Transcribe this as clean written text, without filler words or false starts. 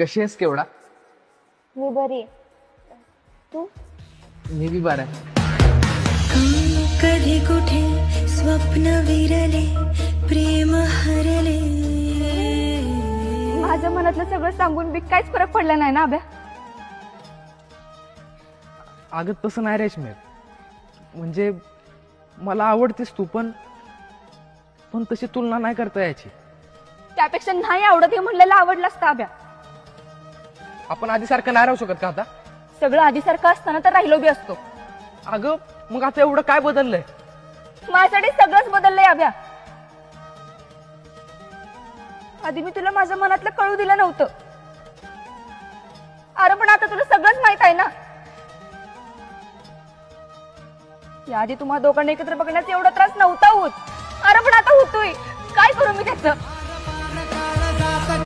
कशी आहेस केवढा? मी बरी आहे. तू? मी बी बरा आहे. कधी कुठे स्वप्न विरले प्रेम हरले. माझ्या मनातलं सगळं सांगून बी काहीच फरक पडला नाही ना अभ्या. अगं तसं नाही रेशमे, म्हणजे मला आवडतेस तू, पण तशी तुलना नाही करता याची. त्यापेक्षा नाही आवडत हे म्हणलेलं आवडलं असतं अभ्या. आपण आधीसारखं नाही राहू शकत का आता? सगळं आधीसारखं असताना तर राहिलो बी असतो. अगं मग आता एवढं काय बदललंय? माझ्यासाठी सगळंच बदललंय अभ्या. आधी मी तुला माझ्या मनातलं कळू दिलं नव्हतं. अरे पण आता तुला सगळंच माहित आहे ना. याआधी तुम्हा दोघांना एकत्र बघण्याचा एवढा त्रास नव्हता होत. अरे पण आता होतोय. काय करू मी त्याचं?